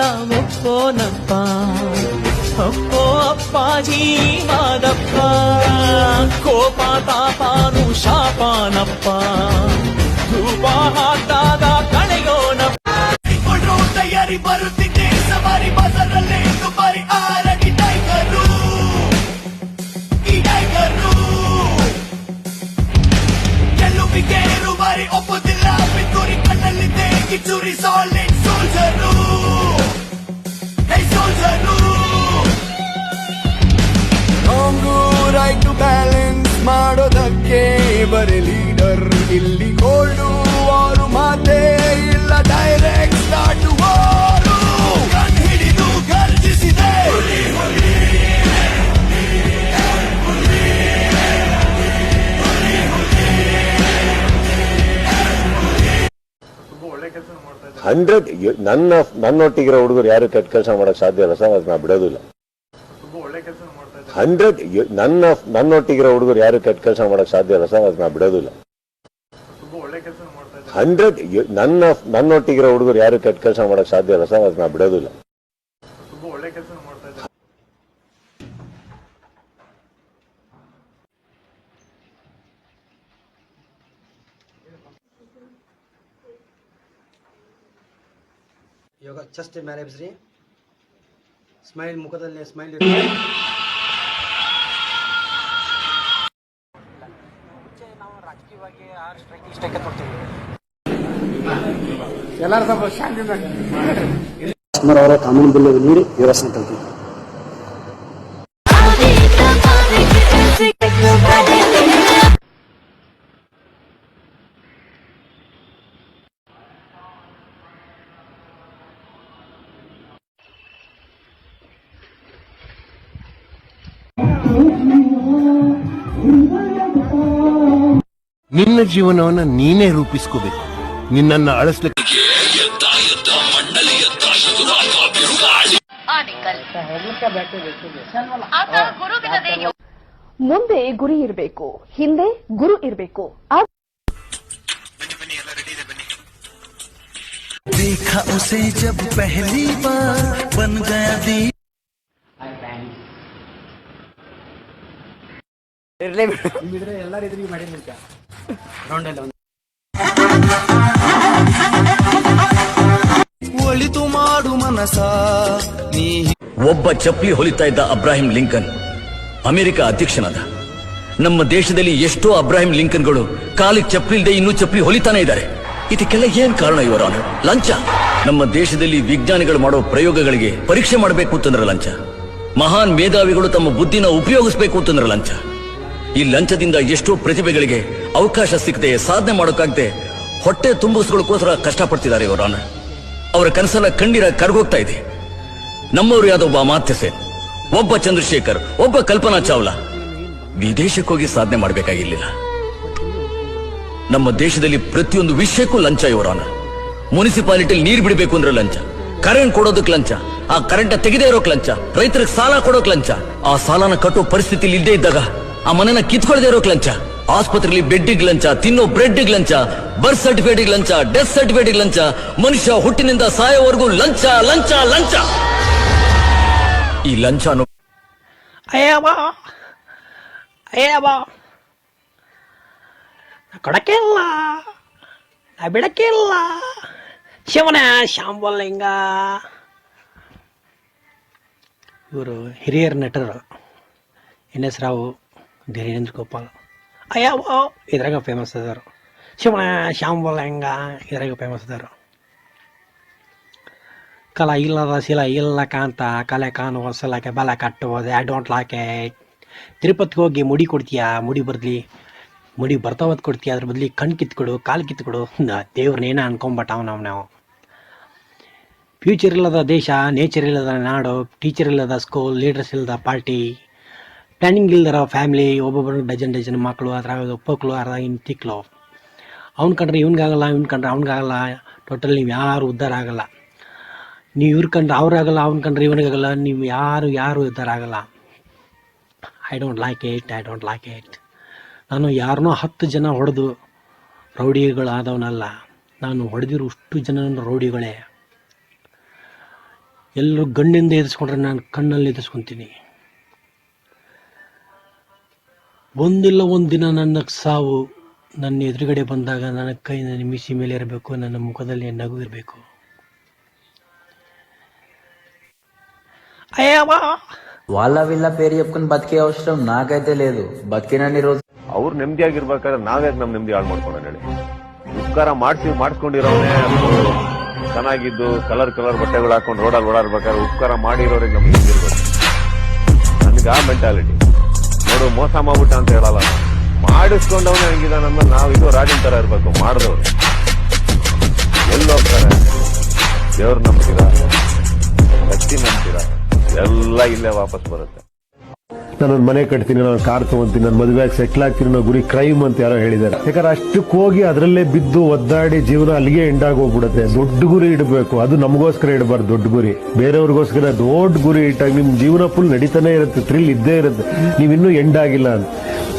ಎಲ್ಲ ಒಪ್ಪೋನಪ್ಪ ಅಪ್ಪೋ ಅಪ್ಪಾಜಿ ಮಾದಪ್ಪ ಕೋಪ ತಾಪಾನು ಶಾಪಾನಪ್ಪ ಧೂಪ ಹಾಕಿದಾಗ ಕಳೆಯೋನಪ್ಪ ತಯಾರಿ ಬರುತ್ತಿದ್ದೆ ಸವಾರಿ ಬಸರಲ್ಲೇ ದುಬಾರಿ ಆರಡಿ ಟೈಗರು ಈ ಟೈಗರು ಗೆಲ್ಲುವಿಗೆ ರುಬಾರಿ ಒಪ್ಪುತ್ತಿಲ್ಲ ಪಿತೂರಿ ಕಣ್ಣಲ್ಲಿದ್ದೆ ಕಿಚೂರಿ ಸಾಲಿಡ್ ಸೋಲ್ಜರು ಹೇ ಸೋಲ್ಜರು ರಾಂಗು ರೈಟ್ ಬ್ಯಾಲೆನ್ಸ್ ಮಾಡೋದಕ್ಕೆ ಬರೀ ಲೀಡರ್ ಇಲ್ಲಿ ಗೋಲ್ಡು ವಾರು ಮಾತೇ ಇಲ್ಲ ಡೈರೆಕ್ಟ್ ಸ್ಟಾರ್ಟ್ ವಾರು ಕಣ್ ಹಿಡಿದು ಗರ್ಜಿಸಿದೆ ನನ್ನೊಟ್ಟಿಗಿರೋ ಹುಡುಗರು ಯಾರು ಕೆಟ್ಟ ಕೆಲಸ ಮಾಡಕ್ ಸಾಧ್ಯ ಇಲ್ಲ ಸರ್, ಅದನ್ನ ಬಿಡೋದಿಲ್ಲ. ನನ್ನೊಟ್ಟಿಗಿರೋ ಹುಡುಗರು ಯಾರು ಕೆಟ್ಟ ಕೆಲಸ ಮಾಡಕ್ ಸಾಧ್ಯ ಇಲ್ಲ ಸರ್, ಅದನ್ನ ಬಿಡೋದಿಲ್ಲ. ನನ್ನೊಟ್ಟಿಗಿರೋ ಹುಡುಗರು ಯಾರು ಕೆಟ್ಟ ಕೆಲಸ ಮಾಡಕ್ ಸಾಧ್ಯ ಇಲ್ಲ ಸರ್, ಅದನ್ನ ಬಿಡೋದಿಲ್ಲ. ಇವಾಗ ಚೆಸ್ಟ್ ಮೇಲೆ ಎಬ್ಸ್ರಿ, ಸ್ಮೈಲ್ ಮುಖದಲ್ಲಿ ಸ್ಮೈಲ್ ರಾಜಕೀಯವಾಗಿ ಎಲ್ಲರೂ ಸ್ವಲ್ಪ ಶಾಂತಿಯಿಂದ ಅವರ ಕಾನೂನು ಬಿಲ್ ನೀಡಿ ವ್ಯವಸ್ಥೆ ತರ್ತೀವಿ. ನಿನ್ನ ಜೀವನವನ್ನ ನೀನೇ ರೂಪಿಸ್ಕೋಬೇಕು. ನಿನ್ನನ್ನು ಅಳಿಸ್ಲಿಕ್ಕೆ ಮುಂದೆ ಗುರಿ ಇರಬೇಕು, ಹಿಂದೆ ಗುರು ಇರಬೇಕು. देखा उसे जब पहली बार बन गया दी ಎಲ್ಲರೂ ಎದುರಿಗೆ ಮಾಡಿರ್ಲಿಕ್ಕ ರೌಂಡಲ್ಲಿ ಒಳಿತು ಮಾಡು ಮನಸ ನೀ. ಒಬ್ಬ ಚಪ್ಪಲಿ ಹೊಲಿತಾ ಇದ್ದ ಅಬ್ರಾಹಿಂ ಲಿಂಕನ್ ಅಮೆರಿಕ ಅಧ್ಯಕ್ಷನಾದ. ನಮ್ಮ ದೇಶದಲ್ಲಿ ಎಷ್ಟೋ ಅಬ್ರಾಹಿಂ ಲಿಂಕನ್ಗಳು ಕಾಲಿಗೆ ಚಪ್ಪಲಿಲ್ಲದೆ ಇನ್ನೂ ಚಪ್ಪಲಿ ಹೊಲಿತಾನೆ ಇದ್ದಾರೆ. ಇದಕ್ಕೆಲ್ಲ ಏನ್ ಕಾರಣ? ಇವರ ಲಂಚ. ನಮ್ಮ ದೇಶದಲ್ಲಿ ವಿಜ್ಞಾನಿಗಳು ಮಾಡೋ ಪ್ರಯೋಗಗಳಿಗೆ ಪರೀಕ್ಷೆ ಮಾಡಬೇಕು ಅಂತಂದ್ರೆ ಲಂಚ. ಮಹಾನ್ ಮೇಧಾವಿಗಳು ತಮ್ಮ ಬುದ್ಧಿನ ಉಪಯೋಗಿಸಬೇಕು ಅಂತಂದ್ರೆ ಲಂಚ. ಈ ಲಂಚದಿಂದ ಎಷ್ಟೋ ಪ್ರತಿಭೆಗಳಿಗೆ ಅವಕಾಶ ಸಿಗದೆ ಸಾಧನೆ ಮಾಡೋಕ್ಕಾಗದೆ ಹೊಟ್ಟೆ ತುಂಬಿಸ್ಕೊಳ್ಳೋಕೋಸ್ಕರ ಕಷ್ಟಪಡ್ತಿದ್ದಾರೆ ಇವರ ಅವರ ಕನಸೆಲ್ಲ ಕಣ್ಣೀರ ಕರ್ಗೋಗ್ತಾ ಇದೆ. ನಮ್ಮವರು ಯಾವ್ದೊಬ್ಬ ಅಮಾತ್ಯ ಸೇನ್, ಒಬ್ಬ ಚಂದ್ರಶೇಖರ್, ಒಬ್ಬ ಕಲ್ಪನಾ ಚಾವ್ಲಾ ವಿದೇಶಕ್ಕೋಗಿ ಸಾಧನೆ ಮಾಡಬೇಕಾಗಿರ್ಲಿಲ್ಲ. ನಮ್ಮ ದೇಶದಲ್ಲಿ ಪ್ರತಿಯೊಂದು ವಿಷಯಕ್ಕೂ ಲಂಚ ಇವರಾನ. ಮುನ್ಸಿಪಾಲಿಟಿಲಿ ನೀರು ಬಿಡಬೇಕು ಅಂದ್ರೆ ಲಂಚ, ಕರೆಂಟ್ ಕೊಡೋದಕ್ಕೆ ಲಂಚ, ಆ ಕರೆಂಟ್ ತೆಗೆದೇ ಇರೋಕ್ ಲಂಚ, ರೈತರಿಗೆ ಸಾಲ ಕೊಡೋಕ್ ಲಂಚ, ಆ ಸಾಲನ ಕಟ್ಟೋ ಪರಿಸ್ಥಿತಿಲಿ ಇಲ್ಲದೆ ಇದ್ದಾಗ ಆ ಮನೆನ ಕಿತ್ಕೊಳ್ಳದೆ ಇರೋಕ್ ಲಂಚ, ಆಸ್ಪತ್ರೆಯಲ್ಲಿ ಬೆಡ್ಡಿಗೆ ಲಂಚ, ತಿನ್ನೋ ಬ್ರೆಡ್ಗೆ ಲಂಚ, ಬರ್ತ್ ಸರ್ಟಿಫಿಕೇಟ್ ಲಂಚ, ಡೆತ್ ಸರ್ಟಿಫಿಕೇಟ್ ಲಂಚ, ಮನುಷ್ಯ ಹುಟ್ಟಿನಿಂದ ಸಾಯೋವರೆಗೂ ಲಂಚ ಲಂಚ ಲಂಚ. ಈ ಲಂಚ ಕೊಡಕ್ಕಿಲ್ಲ, ನಾ ಬಿಡಕ್ಕಿಲ್ಲ. ಶಿವನ ಶಾಂಬಲಿಂಗ ಇವರು ಹಿರಿಯರ ನಟರು. NS ರಾವ್, ಧೀರೇಂದ್ರ ಗೋಪಾಲ್ ಇದ್ರಾಗ ಫೇಮಸ್ ಅದಾರು. ಶಿವನ ಶಾಂಬಲಿಂಗ ಇದ್ರಾಗ ಫೇಮಸ್ ಅದಾರು. ಕಲ ಇಲ್ಲದ ಶಿಲ ಇಲ್ಲ ಕಾಂತ ಕಲೆ ಕಾಣುವ ಸಲಕ್ಕೆ ಬಲ ಕಟ್ಟುವುದು. I don't like it. ತಿರುಪತಿಗೆ ಹೋಗಿ ಮುಡಿ ಕೊಡ್ತೀಯಾ, ಮುಡಿ ಬರ್ಲಿ, ಮುಡಿ ಬರ್ತಾವತ್ ಕೊಡ್ತೀಯ, ಅದ್ರ ಬದಲಿ ಕಣ್ ಕಿತ್ಕೊಡು, ಕಾಲು ಕಿತ್ಕೊಡು. ದೇವ್ರನ್ನೇನ ಅನ್ಕೊಂಬಿಟ್ಟಾವ ನಾವು. ಫ್ಯೂಚರ್ ಇಲ್ಲದ ದೇಶ, ನೇಚರ್ ಇಲ್ಲದ ನಾಡು, ಟೀಚರ್ ಇಲ್ಲದ ಸ್ಕೂಲ್, ಲೀಡರ್ಸ್ ಇಲ್ಲದ ಪಾರ್ಟಿ, ಪ್ಲ್ಯಾನಿಂಗ್ ಇಲ್ದರ ಫ್ಯಾಮಿಲಿ, ಒಬ್ಬೊಬ್ಬರು ಡಜನ್ ಮಕ್ಕಳು, ಅದ್ರಾಗ ಒಪ್ಪಕ್ಕಳು, ಅರ್ಧ ಇನ್ನು ತಿಕ್ಲು. ಅವ್ನು ಕಂಡ್ರೆ ಇವ್ನಿಗಾಗಲ್ಲ, ಇವ್ನು ಕಂಡ್ರೆ ಅವ್ನಿಗಾಗಲ್ಲ. ಟೋಟಲ್ ನೀವು ಯಾರು ಉದ್ಧಾರ ಆಗಲ್ಲ. ನೀವು ಇವ್ರು ಕಂಡ್ರೆ ಅವ್ರಾಗಲ್ಲ, ಅವ್ನು ಕಂಡ್ರೆ ಇವನಿಗಾಗಲ್ಲ. ನೀವು ಯಾರು ಉದ್ಧಾರ ಆಗಲ್ಲ. I don't like it. ನಾನು ಯಾರನ್ನೋ 10 ಜನ ಹೊಡೆದು ರೌಡಿಗಳಾದವನಲ್ಲ. ನಾನು ಹೊಡೆದಿರೋ ಅಷ್ಟು ಜನ ರೌಡಿಗಳೇ. ಎಲ್ಲರೂ ಗಣ್ಣಿಂದ ಎದುರಿಸ್ಕೊಂಡ್ರೆ ನಾನು ಕಣ್ಣಲ್ಲಿ ಎದುರಿಸ್ಕೊತೀನಿ. ಒಂದಿಲ್ಲ ಒಂದು ದಿನ ನನ್ನ ಸಾವು ನನ್ನ ಎದುರುಗಡೆ ಬಂದಾಗ ನನ್ನ ಕೈ ನನ್ನ ಮಿಸಿ ಮೇಲೆ ಇರಬೇಕು, ನನ್ನ ಮುಖದಲ್ಲಿ ನಗು ಇರಬೇಕು. వాళ్ళ వీళ్ళ పేరు చెప్పుకుని బతికే అవసరం నాకైతే లేదు. బతికినన్ని రోజు ಅವ್ರು ನೆಮ್ಮದಿಯಾಗಿರ್ಬೇಕಾದ್ರೆ ನಾವ್ಯಾಕೆ ನಮ್ ನೆಮ್ಮದಿ ಹಾಳು ಮಾಡ್ಕೊಂಡ ಹೇಳಿ. ಉಪಕಾರ ಮಾಡಿಸ್ಕೊಂಡಿರೋನೇ ಚೆನ್ನಾಗಿದ್ದು ಕಲರ್ ಬಟ್ಟೆಗಳು ಹಾಕೊಂಡು ರೋಡಲ್ಲಿ ಓಡಾಡ್ಬೇಕಾದ್ರೆ ಉಪಕಾರ ಮಾಡಿರೋರಿಗೆ ನಮ್ಗೆ ಹಿಂಗಿರ್ಬೇಕು. ನನ್ಗೆ ಆ ಮೆಂಟಾಲಿಟಿ ನೋಡು, ಮೋಸ ಮಾಡ್ಬಿಟ್ಟ ಅಂತ ಹೇಳಲ್ಲ, ಮಾಡಿಸ್ಕೊಂಡವನೇ ಹಂಗಿದಾನಂದ್ರೆ ನಾವು ಇದು ರಾಜನ್ ತರ ಇರ್ಬೇಕು. ಮಾಡಿದವ್ರು ಎಲ್ಲೋಗ್ತಾರೆ, ದೇವ್ರು ನಂಬ್ತೀರಾ, ಶಕ್ತಿ ನಂಬ್ತೀರಾ, ಎಲ್ಲ ಇಲ್ಲೇ ವಾಪಸ್ ಬರುತ್ತೆ. ನಾನೊಂದು ಮನೆ ಕಟ್ತೀನಿ, ನಾನು ಕಾರ್ ತಗೊಂತೀನಿ, ನನ್ನ ಮದುವೆಯಾಗಿ ಸೆಟ್ಲ್ ಆಗ್ತೀನಿ ಅನ್ನೋ ಗುರಿ ಕ್ರೈಮ್ ಅಂತ ಯಾರೋ ಹೇಳಿದ್ದಾರೆ. ಯಾಕಂದ್ರೆ ಅಷ್ಟಕ್ಕೆ ಹೋಗಿ ಅದರಲ್ಲೇ ಬಿದ್ದು ಒದ್ದಾಡಿ ಜೀವನ ಅಲ್ಲಿಗೆ ಎಂಡಾಗಿ ಹೋಗ್ಬಿಡುತ್ತೆ. ದೊಡ್ಡ ಗುರಿ ಇಡಬೇಕು, ಅದು ನಮಗೋಸ್ಕರ ಇಡಬಾರ್ದು. ದೊಡ್ಡ ಗುರಿ ಬೇರೆಯವ್ರಿಗೋಸ್ಕರ ದೊಡ್ಡ ಗುರಿ ಇಟ್ಟಾಗ ನಿಮ್ ಜೀವನ ಫುಲ್ ನಡೀತಾನೆ ಇರುತ್ತೆ, ಥ್ರಿಲ್ ಇದ್ದೇ ಇರುತ್ತೆ. ನೀವಿನ್ನೂ ಎಂಡಾಗಿಲ್ಲ ಅಂತ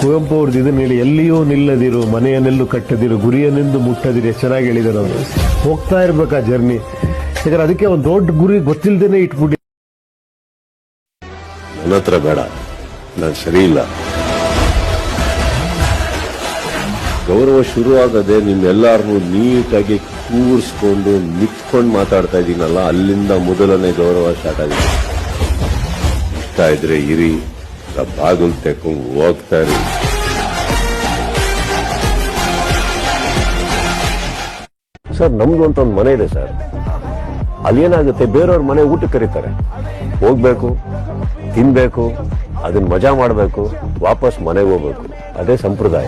ಕುವೆಂಪು ಅವ್ರದ್ದು ಇದನ್ನ ಹೇಳಿ, ಎಲ್ಲಿಯೂ ನಿಲ್ಲದಿರು, ಮನೆಯನ್ನೆಲ್ಲೂ ಕಟ್ಟದಿರು, ಗುರಿಯನ್ನೆಂದು ಮುಟ್ಟದಿರು, ಎಷ್ಟು ಚೆನ್ನಾಗಿ ಹೇಳಿದಾರೆ ಅವರು. ಹೋಗ್ತಾ ಇರ್ಬೇಕು ಆ ಜರ್ನಿ. ಯಾಕಂದ್ರೆ ಅದಕ್ಕೆ ಒಂದು ದೊಡ್ಡ ಗುರಿ ಗೊತ್ತಿಲ್ದೇನೆ ಇಟ್ಬಿಟ್ಟು ನನ್ನ ಹತ್ರ ಬೇಡ, ನಾನು ಸರಿ ಇಲ್ಲ. ಗೌರವ ಶುರು ಆಗದೆ ನಿಮ್ಮೆಲ್ಲರನ್ನೂ ನೀಟಾಗಿ ಕೂರಿಸ್ಕೊಂಡು ನಿಂತ್ಕೊಂಡು ಮಾತಾಡ್ತಾ ಇದ್ದೀನಲ್ಲ, ಅಲ್ಲಿಂದ ಮೊದಲನೇ ಗೌರವ ಸ್ಟಾರ್ಟ್ ಆಗಿದೆ. ಇಷ್ಟ ಇದ್ರೆ ಇರಿ, ಬಾಗಿಲು ತೆಕ್ಕೊಂಡು ಹೋಗ್ತಾ ಇರಿ. ಸರ್, ನಮ್ದು ಅಂತ ಒಂದು ಮನೆ ಇದೆ ಸರ್. ಅಲ್ಲೇನಾಗುತ್ತೆ, ಬೇರೆಯವ್ರ ಮನೆ ಊಟಕ್ಕೆ ಕರೀತಾರೆ, ಹೋಗ್ಬೇಕು, ತಿನ್ಬೇಕು, ಅದನ್ನ ಮಜಾ ಮಾಡಬೇಕು, ವಾಪಸ್ ಮನೆಗೆ ಹೋಗ್ಬೇಕು. ಅದೇ ಸಂಪ್ರದಾಯ.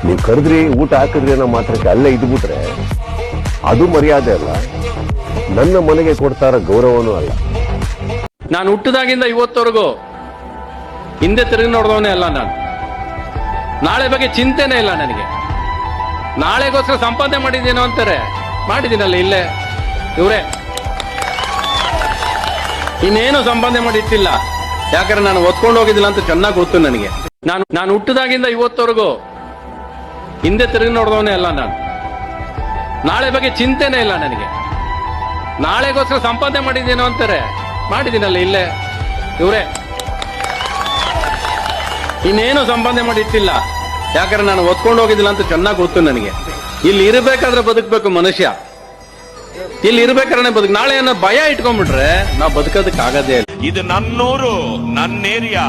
ನೀವು ಕರೆದ್ರಿ, ಊಟ ಹಾಕಿದ್ರಿ ಅನ್ನೋ ಮಾತ್ರಕ್ಕೆ ಅಲ್ಲೇ ಇದ್ಬಿಟ್ರೆ ಅದು ಮರ್ಯಾದೆ ಅಲ್ಲ, ನನ್ನ ಮನೆಗೆ ಕೊಡ್ತಾ ಇರೋ ಗೌರವನೂ ಅಲ್ಲ. ನಾನು ಹುಟ್ಟಿದಾಗಿಂದ ಇವತ್ತವರೆಗೂ ಹಿಂದೆ ತಿರುಗಿ ನೋಡಿದವನೇ ಅಲ್ಲ ನಾನು. ನಾಳೆ ಬಗ್ಗೆ ಚಿಂತೆನೇ ಇಲ್ಲ ನನಗೆ. ನಾಳೆಗೋಸ್ಕರ ಸಂಪಾದನೆ ಮಾಡಿದ್ದೀನೋ ಅಂತಾರೆ, ಮಾಡಿದ್ದೀನಲ್ಲ ಇಲ್ಲೇ ಇವರೇ. ಇನ್ನೇನು ಸಂಪಾದನೆ ಮಾಡಿ ಇಟ್ಟಿಲ್ಲ, ಯಾಕಂದ್ರೆ ನಾನು ಒತ್ಕೊಂಡು ಹೋಗಿದ್ದಿಲ್ಲ ಅಂತ ಚೆನ್ನಾಗಿ ಗೊತ್ತು ನನಗೆ. ನಾನು ಹುಟ್ಟಿದಾಗಿಂದ ಇವತ್ತವರೆಗೂ ಹಿಂದೆ ತಿರುಗಿ ನೋಡಿದವನೇ ಅಲ್ಲ ನಾನು. ನಾಳೆ ಬಗ್ಗೆ ಚಿಂತೆನೇ ಇಲ್ಲ ನನಗೆ. ನಾಳೆಗೋಸ್ಕರ ಸಂಪಾದನೆ ಮಾಡಿದ್ದೀನೋ ಅಂತಾರೆ, ಮಾಡಿದ್ದೀನಲ್ಲ ಇಲ್ಲೇ ಇವರೇ. ಇನ್ನೇನು ಸಂಪಾದನೆ ಮಾಡಿ ಇಟ್ಟಿಲ್ಲ, ಯಾಕಂದ್ರೆ ನಾನು ಒತ್ಕೊಂಡು ಹೋಗಿದ್ದಿಲ್ಲ ಅಂತ ಚೆನ್ನಾಗಿ ಗೊತ್ತು ನನಗೆ. ಇಲ್ಲಿ ಇರಬೇಕಾದ್ರೆ ಬದುಕಬೇಕು ಮನುಷ್ಯ, ಇಲ್ಲಿ ಇರ್ಬೇಕಾದ್ರೆ ಬದುಕು. ನಾಳೆ ಅನ್ನೋ ಭಯ ಇಟ್ಕೊಂಡ್ಬಿಟ್ರೆ ನಾವು ಬದುಕೋದಕ್ಕೆ ಆಗದೇ ಇಲ್ಲ. ಇದು ನನ್ನೂರು, ನನ್ನ ಏರಿಯಾ.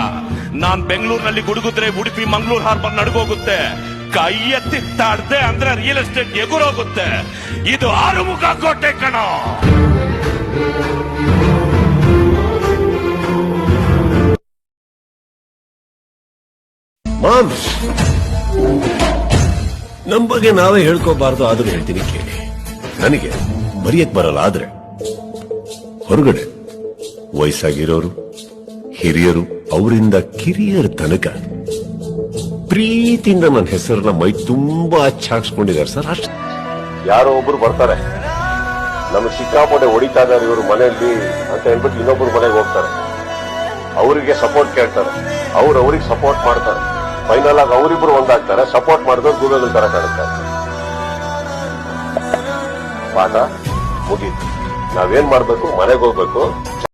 ನಾನ್ ಬೆಂಗಳೂರಿನಲ್ಲಿ ಗುಡುಗುದ್ರೆ ಉಡುಪಿ ಮಂಗಳೂರು ಹಾರ್ಬರ್ ನಡ್ಗೋಗುತ್ತೆ. ಕೈ ಎತ್ತಿ ತಾಡ್ದೆ ಅಂದ್ರೆ ರಿಯಲ್ ಎಸ್ಟೇಟ್ ಎಗುರೋಗುತ್ತೆ. ಇದು ಆರುಮುಖ ಕೋಟೆ ಕಣೋ. ಮಾಮ್ಸ್, ನಮ್ ಬಗ್ಗೆ ನಾವೇ ಹೇಳ್ಕೋಬಾರ್ದು, ಆದ್ರೂ ಹೇಳ್ತೀನಿ ಕೇಳಿ. ನನಗೆ ಮರೆಯಕ್ ಬರಲ್ಲ, ಆದ್ರೆ ಹೊರಗಡೆ ವಯಸ್ಸಾಗಿರೋರು, ಹಿರಿಯರು, ಅವರಿಂದ ಕಿರಿಯರ ತನಕ ಪ್ರೀತಿಯಿಂದ ನನ್ನ ಹೆಸರನ್ನ ಮೈ ತುಂಬಾ ಹಚ್ಚಾಕ್ಸ್ಕೊಂಡಿದ್ದಾರೆ ಸರ್. ಅಷ್ಟು ಯಾರೋ ಒಬ್ರು ಬರ್ತಾರೆ, ನಮ್ಗೆ ಸಿಕ್ಕಾಪಟ್ಟೆ ಹೊಡಿತಾ ಇದಾರೆ ಇವರು ಮನೆಯಲ್ಲಿ ಅಂತ ಹೇಳ್ಬಿಟ್ಟು ಇನ್ನೊಬ್ರು ಮನೆಗೆ ಹೋಗ್ತಾರೆ, ಅವರಿಗೆ ಸಪೋರ್ಟ್ ಕೇಳ್ತಾರೆ, ಅವ್ರಿಗೆ ಸಪೋರ್ಟ್ ಮಾಡ್ತಾರೆ. ಫೈನಲ್ ಆಗಿ ಅವರಿಬ್ರು ಒಂದಾಗ್ತಾರೆ, ಸಪೋರ್ಟ್ ಮಾಡಿದವ್ರು ಗೂಗಲ್ ತರ ಕಾಣುತ್ತಾರೆ. ಪಾಠ ಮುಗೀತು. ನಾವೇನ್ ಮಾಡ್ಬೇಕು, ಮನೆಗೆ ಹೋಗ್ಬೇಕು.